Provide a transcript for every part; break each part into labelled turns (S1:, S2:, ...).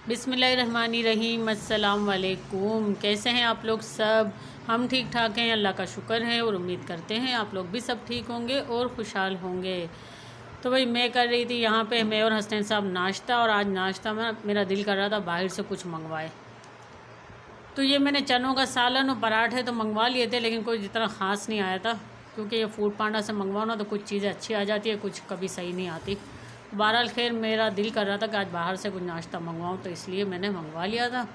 S1: बिस्मिल्लाहिर्रहमानिर्रहीम। अस्सलाम वालेकुम। कैसे हैं आप लोग सब? हम ठीक ठाक हैं, अल्लाह का शुक्र है और उम्मीद करते हैं आप लोग भी सब ठीक होंगे और खुशहाल होंगे। तो भाई मैं कर रही थी यहाँ पे, मैं और हसनैन साहब नाश्ता, और आज नाश्ता में मेरा दिल कर रहा था बाहर से कुछ मंगवाए। तो ये मैंने चनों का सालन और पराठे तो मंगवा लिए थे, लेकिन कोई जितना ख़ास नहीं आया था, क्योंकि ये फूड पांडा से मंगवाओ ना तो कुछ चीज़ें अच्छी आ जाती है, कुछ कभी सही नहीं आती। बहरहाल खैर मेरा दिल कर रहा था कि आज बाहर से कुछ नाश्ता मंगवाऊँ, तो इसलिए मैंने मंगवा लिया था।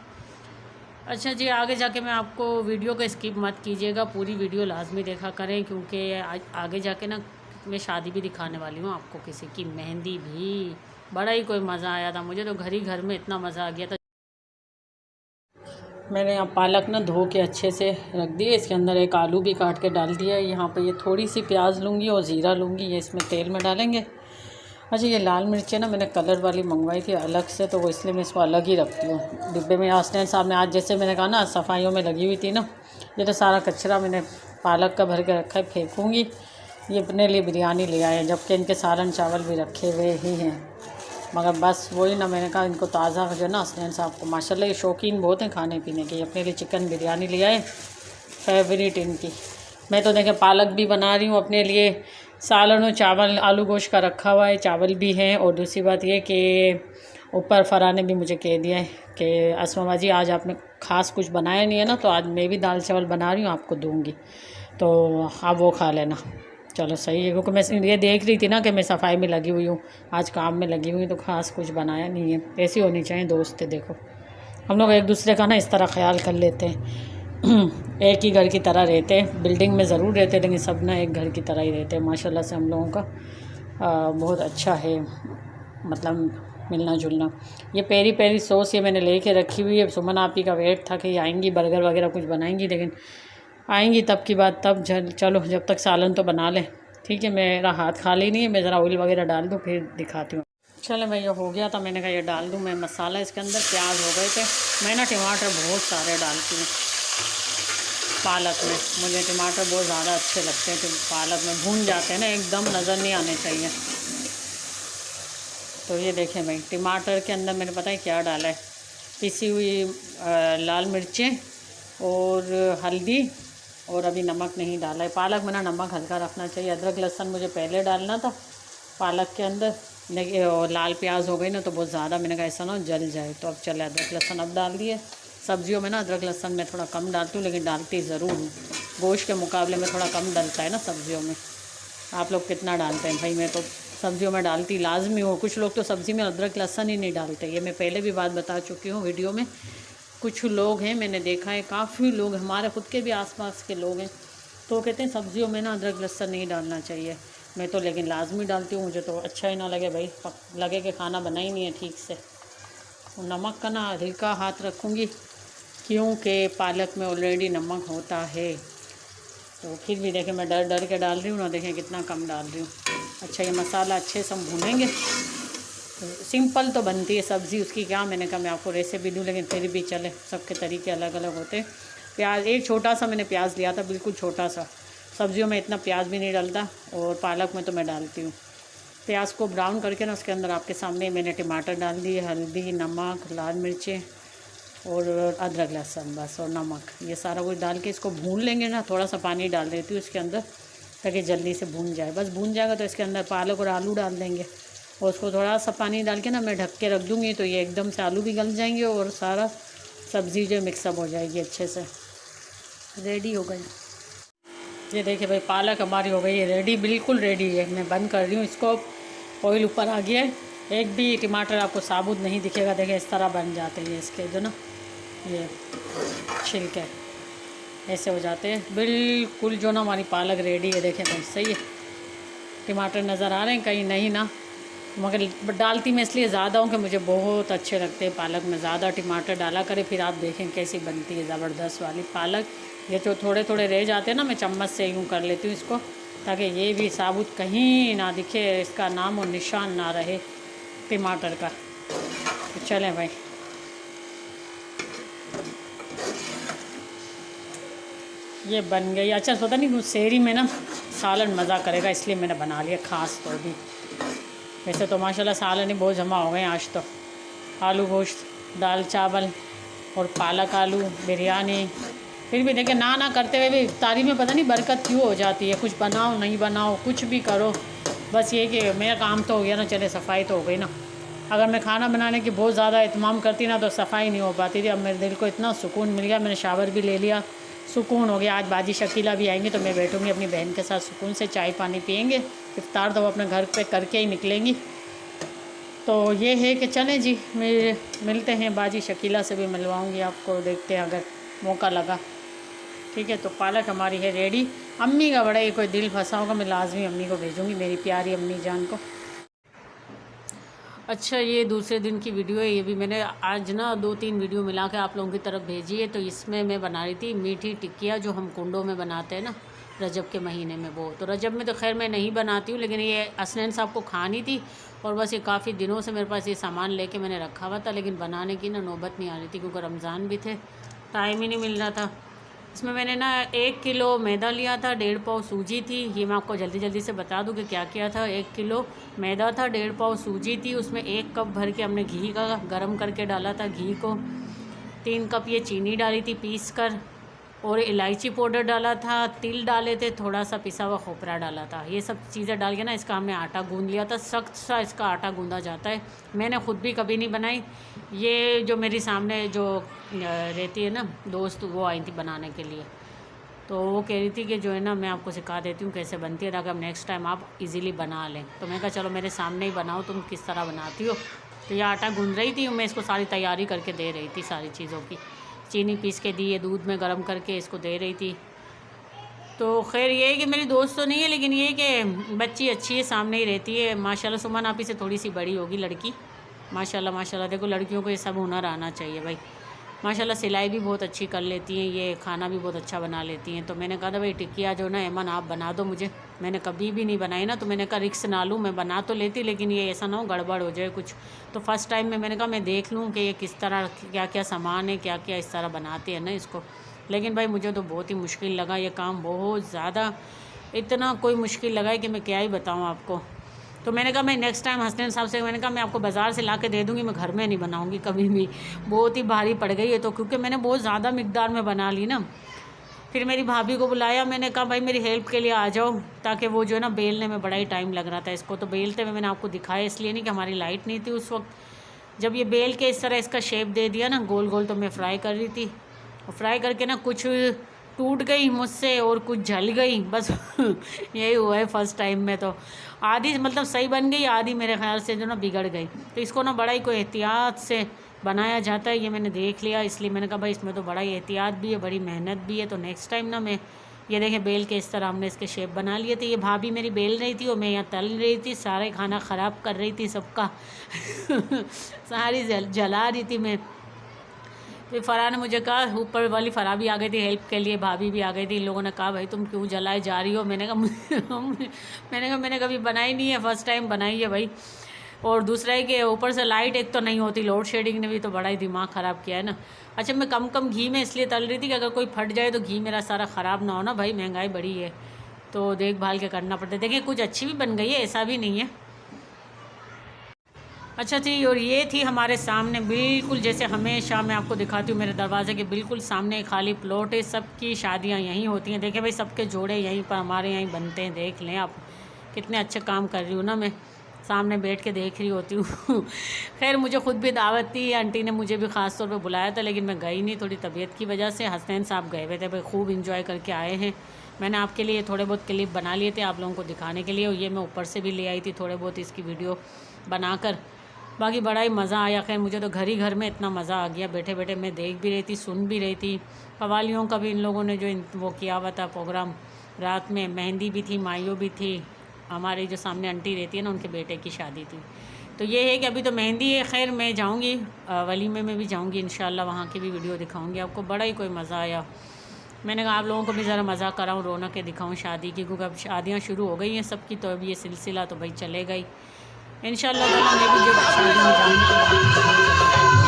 S1: अच्छा जी, आगे जाके मैं आपको वीडियो को स्किप मत कीजिएगा, पूरी वीडियो लाजमी देखा करें, क्योंकि आगे जाके ना मैं शादी भी दिखाने वाली हूँ आपको, किसी की मेहंदी भी। बड़ा ही कोई मज़ा आया था मुझे, तो घर ही घर में इतना मज़ा आ गया था। मैंने यहाँ पालक ना धो के अच्छे से रख दिए, इसके अंदर एक आलू भी काट के डाल दिया है। यहाँ पे ये थोड़ी सी प्याज लूँगी और ज़ीरा लूँगी, ये इसमें तेल में डालेंगे। अच्छा, ये लाल मिर्चें ना मैंने कलर वाली मंगवाई थी अलग से, तो वो इसलिए मैं इसको अलग ही रखती हूँ डिब्बे में। हसनैन साहब ने आज, जैसे मैंने कहा ना, सफाइयों में लगी हुई थी ना, ये तो सारा कचरा मैंने पालक का भर के रखा है, फेंकूँगी। ये अपने लिए बिरयानी ले आए हैं, जबकि इनके सालन चावल भी रखे हुए ही हैं, मगर बस वही ना, मैंने कहा इनको ताज़ा जो है ना, हसनैन साहब को माशाल्लाह ये शौकीन बहुत हैं खाने पीने के। अपने लिए चिकन बिरयानी ले आए, फेवरेट इनकी। मैं तो देखें पालक भी बना रही हूँ अपने लिए, सालन और चावल आलू गोश्त का रखा हुआ है, चावल भी हैं। और दूसरी बात ये कि ऊपर फरहान ने भी मुझे कह दिया है कि अस्मा जी आज आपने ख़ास कुछ बनाया नहीं है ना, तो आज मैं भी दाल चावल बना रही हूँ, आपको दूँगी, तो आप वो खा लेना। चलो सही है, क्योंकि मैं ये देख रही थी ना कि मैं सफाई में लगी हुई हूँ, आज काम में लगी हुई, तो ख़ास कुछ बनाया नहीं है। ऐसी होनी चाहिए दोस्त, देखो हम लोग एक दूसरे का ना इस तरह ख्याल कर लेते हैं। एक ही घर की तरह रहते हैं, बिल्डिंग में ज़रूर रहते हैं, लेकिन सब ना एक घर की तरह ही रहते हैं। माशाल्लाह से हम लोगों का बहुत अच्छा है, मतलब मिलना जुलना। ये पेरी पेरी सॉस ये मैंने लेके रखी हुई है, सुमन आपी का वेट था कि आएंगी बर्गर वगैरह कुछ बनाएंगी, लेकिन आएंगी तब की बात तब। चलो जब तक सालन तो बना लें, ठीक है। मेरा हाथ खाली नहीं है, मैं ज़रा ऑयल वगैरह डाल दूँ फिर दिखाती हूँ। चलो मैं, ये हो गया था, मैंने कहा ये डाल दूँ मैं मसाला इसके अंदर। प्याज हो गए थे, मैं ना टमाटर बहुत सारे डालती हूँ पालक में, मुझे टमाटर बहुत ज़्यादा अच्छे लगते हैं, तो पालक में भून जाते हैं ना, एकदम नज़र नहीं आने चाहिए। तो ये देखें भाई, टमाटर के अंदर मैंने पता है क्या डाला है, पिसी हुई लाल मिर्चें और हल्दी, और अभी नमक नहीं डाला है। पालक में ना नमक हल्का रखना चाहिए। अदरक लहसुन मुझे पहले डालना था पालक के अंदर, लेकिन और लाल प्याज हो गई ना तो बहुत ज़्यादा, मैंने कहा ऐसा ना जल जाए, तो अब चले अदरक लहसुन अब डाल दिए। सब्जियों में ना अदरक लहसुन मैं थोड़ा कम डालती हूँ, लेकिन डालती ज़रूर हूँ। गोश्त के मुकाबले में थोड़ा कम डलता है ना सब्जियों में। आप लोग कितना डालते हैं भाई? मैं तो सब्जियों में डालती लाजमी हो। कुछ लोग तो सब्ज़ी में अदरक लहसुन ही नहीं डालते, ये मैं पहले भी बात बता चुकी हूँ वीडियो में। कुछ लोग हैं, मैंने देखा है, काफ़ी लोग हमारे ख़ुद के भी आसपास के लोग हैं, तो कहते हैं सब्जियों में ना अदरक लहसुन नहीं डालना चाहिए। मैं तो लेकिन लाजमी डालती हूँ, मुझे तो अच्छा ही ना लगे भाई, लगे कि खाना बना ही नहीं है ठीक से। नमक का ना हल्का हाथ रखूँगी, क्योंकि पालक में ऑलरेडी नमक होता है। तो फिर भी देखें मैं डर डर के डाल रही हूँ ना, देखें कितना कम डाल रही हूँ। अच्छा, ये मसाला अच्छे से हम भूनेंगे। सिंपल तो बनती है सब्ज़ी उसकी, क्या मैंने कहा मैं आपको रेसिपी दूँ, लेकिन फिर भी चले, सबके तरीके अलग अलग होते हैं। प्याज एक छोटा सा मैंने प्याज लिया था, बिल्कुल छोटा सा। सब्जियों में इतना प्याज भी नहीं डलता, और पालक में तो मैं डालती हूँ। प्याज को ब्राउन करके ना उसके अंदर आपके सामने मैंने टमाटर डाल दिए, हल्दी, नमक, लाल मिर्चें और अदरक लहसुन, बस, और नमक, ये सारा कुछ डाल के इसको भून लेंगे ना। थोड़ा सा पानी डाल देती हूँ इसके अंदर, ताकि जल्दी से भून जाए। बस भून जाएगा तो इसके अंदर पालक और आलू डाल देंगे, और उसको थोड़ा सा पानी डाल के ना मैं ढक के रख दूँगी, तो ये एकदम से आलू भी गल जाएंगे और सारा सब्ज़ी जो मिक्सअप हो जाएगी अच्छे से। रेडी हो गई। ये देखिए भाई, पालक हमारी हो गई है रेडी, बिल्कुल रेडी है। मैं बंद कर रही हूँ इसको, ऑयल ऊपर आ गया है। एक भी टमाटर आपको साबुत नहीं दिखेगा, देखिए इस तरह बन जाते हैं इसके जो ना, ये छिलके ऐसे हो जाते हैं बिल्कुल जो ना। हमारी पालक रेडी है, देखें भाई, सही है। टमाटर नज़र आ रहे हैं कहीं नहीं ना, मगर डालती मैं इसलिए ज़्यादा हूँ कि मुझे बहुत अच्छे लगते हैं पालक में ज़्यादा टमाटर डाला करें, फिर आप देखें कैसी बनती है ज़बरदस्त वाली पालक। ये जो थोड़े थोड़े रह जाते हैं ना, मैं चम्मच से यूँ कर लेती हूँ इसको, ताकि ये भी साबुत कहीं ना दिखे, इसका नाम और निशान ना रहे टमाटर का। तो चलें भाई, ये बन गई। अच्छा, पता नहीं शहरी में ना सालन मज़ा करेगा, इसलिए मैंने बना लिया ख़ास तौर भी। वैसे तो माशाल्लाह सालन ही बहुत जमा हो गए आज तो। आलू गोश्त दाल चावल और पालक आलू बिरयानी। फिर भी देखिए ना करते हुए भी इफ्तारी में पता नहीं बरकत क्यों हो जाती है। कुछ बनाओ नहीं बनाओ कुछ भी करो, बस ये कि मेरा काम तो हो गया ना, चले सफाई तो हो गई ना। अगर मैं खाना बनाने की बहुत ज़्यादा इत्माम करती ना तो सफाई नहीं हो पाती थी। अब मेरे दिल को इतना सुकून मिल गया, मैंने शावर भी ले लिया, सुकून हो गया। आज बाजी शकीला भी आएंगी तो मैं बैठूँगी अपनी बहन के साथ, सुकून से चाय पानी पियेंगे। इफ्तार तो वो अपने घर पे करके ही निकलेंगी। तो ये है कि चलें जी, मिलते हैं। बाजी शकीला से भी मिलवाऊँगी आपको, देखते हैं अगर मौका लगा। ठीक है, तो पालक हमारी है रेडी। अम्मी का बड़ा ही कोई दिल फंसा होगा, मैं लाजमी अम्मी को भेजूँगी, मेरी प्यारी अम्मी जान को। अच्छा, ये दूसरे दिन की वीडियो है, ये भी मैंने आज ना 2-3 वीडियो मिला के आप लोगों की तरफ भेजी है। तो इसमें मैं बना रही थी मीठी टिक्किया, जो हम कुंडों में बनाते हैं ना रजब के महीने में। वो तो रजब में तो खैर मैं नहीं बनाती हूँ, लेकिन ये हसनैन साहब को खानी थी और बस ये काफ़ी दिनों से मेरे पास ये सामान लेके मैंने रखा हुआ था, लेकिन बनाने की ना नौबत नहीं आ रही थी क्योंकि रमज़ान भी थे, टाइम ही नहीं मिल रहा था। इसमें मैंने ना 1 किलो मैदा लिया था, 1.5 पाव सूजी थी। ये मैं आपको जल्दी जल्दी से बता दूं कि क्या क्या था। 1 किलो मैदा था, 1.5 पाव सूजी थी, उसमें 1 कप भर के हमने घी का गरम करके डाला था घी को। 3 कप ये चीनी डाली थी पीस कर, और इलायची पाउडर डाला था, तिल डाले थे, थोड़ा सा पिसा हुआ खोपरा डाला था। ये सब चीज़ें डाल के ना इसका हमने आटा गूंद लिया था। सख्त सा इसका आटा गूंदा जाता है। मैंने ख़ुद भी कभी नहीं बनाई। ये जो मेरी सामने जो रहती है ना दोस्त, वो आई थी बनाने के लिए, तो वो कह रही थी कि जो है ना मैं आपको सिखा देती हूँ कैसे बनती है, ताकि अब नेक्स्ट टाइम आप इजीली बना लें। तो मैं कहा चलो मेरे सामने ही बनाओ, तुम किस तरह बनाती हो। तो ये आटा गूंद रही थी, मैं इसको सारी तैयारी करके दे रही थी सारी चीज़ों की। चीनी पीस के दी है, दूध में गर्म करके इसको दे रही थी। तो खैर ये है कि मेरी दोस्त तो नहीं है, लेकिन ये है कि बच्ची अच्छी है, सामने ही रहती है माशाल्लाह। सुमन आप ही से थोड़ी सी बड़ी होगी लड़की, माशाल्लाह माशाल्लाह। देखो लड़कियों को ये सब हुनर आना चाहिए भाई। माशाल्लाह सिलाई भी बहुत अच्छी कर लेती हैं, ये खाना भी बहुत अच्छा बना लेती हैं। तो मैंने कहा था भाई टिक्किया जो ना एमन आप बना दो मुझे, मैंने कभी भी नहीं बनाई ना, तो मैंने कहा रिक्स ना लूँ, मैं बना तो लेती लेकिन ये ऐसा ना हो गड़बड़ हो जाए कुछ। तो फर्स्ट टाइम में मैंने कहा मैं देख लूँ कि ये किस तरह क्या क्या सामान है, क्या क्या इस तरह बनाते हैं ना इसको। लेकिन भाई मुझे तो बहुत ही मुश्किल लगा ये काम, बहुत ज़्यादा, इतना कोई मुश्किल लगा है कि मैं क्या ही बताऊँ आपको। तो मैंने कहा मैं नेक्स्ट टाइम हसनैन साहब से मैंने कहा मैं आपको बाज़ार से ला के दे दूँगी, मैं घर में नहीं बनाऊँगी कभी भी, बहुत ही भारी पड़ गई है। तो क्योंकि मैंने बहुत ज़्यादा मिकदार में बना ली ना, फिर मेरी भाभी को बुलाया, मैंने कहा भाई मेरी हेल्प के लिए आ जाओ, ताकि वो जो है ना बेलने में बड़ा ही टाइम लग रहा था इसको। तो बेलते हुए मैंने आपको दिखाया इसलिए नहीं कि हमारी लाइट नहीं थी उस वक्त। जब ये बेल के इस तरह इसका शेप दे दिया ना गोल गोल, तो मैं फ्राई कर रही थी, और फ्राई करके ना कुछ टूट गई मुझसे और कुछ जल गई, बस यही हुआ है फर्स्ट टाइम में। तो आधी मतलब सही बन गई, आधी मेरे ख्याल से जो ना बिगड़ गई। तो इसको ना बड़ा ही कोई एहतियात से बनाया जाता है, ये मैंने देख लिया, इसलिए मैंने कहा भाई इसमें तो बड़ा ही एहतियात भी है, बड़ी मेहनत भी है। तो नेक्स्ट टाइम ना मैं ये देखें बेल के इस तरह हमने इसके शेप बना लिए थे। ये भाभी मेरी बेल रही थी और मैं यहाँ तल रही थी, सारे खाना ख़राब कर रही थी सबका सारी जला रही थी मैं। तो फ़रा ने मुझे कहा, ऊपर वाली फ़रा भी आ गई थी हेल्प के लिए, भाभी भी आ गई थी। इन लोगों ने कहा भाई तुम क्यों जलाए जा रही हो। मैंने कहा मैंने कभी बनाई नहीं है, फ़र्स्ट टाइम बनाई है भाई। और दूसरा है कि ऊपर से लाइट एक तो नहीं होती, लोड शेडिंग ने भी तो बड़ा ही दिमाग ख़राब किया है ना। अच्छा मैं कम घी में इसलिए तल रही थी कि अगर कोई फट जाए तो घी मेरा सारा ख़राब ना हो ना भाई, महंगाई बड़ी है तो देखभाल के करना पड़ता है। देखिए कुछ अच्छी भी बन गई है, ऐसा भी नहीं है। अच्छा थी, और ये थी हमारे सामने बिल्कुल जैसे हमेशा मैं आपको दिखाती हूँ, मेरे दरवाजे के बिल्कुल सामने खाली प्लॉट है, सबकी शादियाँ यहीं होती हैं। देखें भाई सबके जोड़े यहीं पर हमारे यहीं बनते हैं, देख लें आप कितने अच्छे काम कर रही हूँ ना, मैं सामने बैठ के देख रही होती हूँ खैर मुझे ख़ुद भी दावत थी, आंटी ने मुझे भी ख़ास तौर पे बुलाया था, लेकिन मैं गई नहीं, थोड़ी तबीयत की वजह से। हसनैन साहब गए हुए थे भाई, खूब इंजॉय करके आए हैं। मैंने आपके लिए थोड़े बहुत क्लिप बना लिए थे आप लोगों को दिखाने के लिए, और ये मैं ऊपर से भी ले आई थी थोड़े बहुत इसकी वीडियो बनाकर। बाकी बड़ा ही मज़ा आया। खैर मुझे तो घर ही घर में इतना मज़ा आ गया, बैठे बैठे मैं देख भी रही थी, सुन भी रही थी। कवालियों का भी इन लोगों ने जो वो किया हुआ था प्रोग्राम, रात में मेहंदी भी थी, माइयों भी थी। हमारी जो सामने आंटी रहती है ना, उनके बेटे की शादी थी। तो ये है कि अभी तो मेहंदी है, खैर मैं जाऊँगी वलीमे में भी जाऊँगी इंशाल्लाह, वहाँ की भी वीडियो दिखाऊँगी आपको। बड़ा ही कोई मज़ा आया। मैंने कहा आप लोगों को भी ज़रा मज़ा कराऊँ, रौनकें दिखाऊँ शादी की, क्योंकि अब शादियाँ शुरू हो गई हैं सबकी, तो अब ये सिलसिला तो भाई चलेगा ही इंशाल्लाह। मैं भी जब शादी में जाऊँगी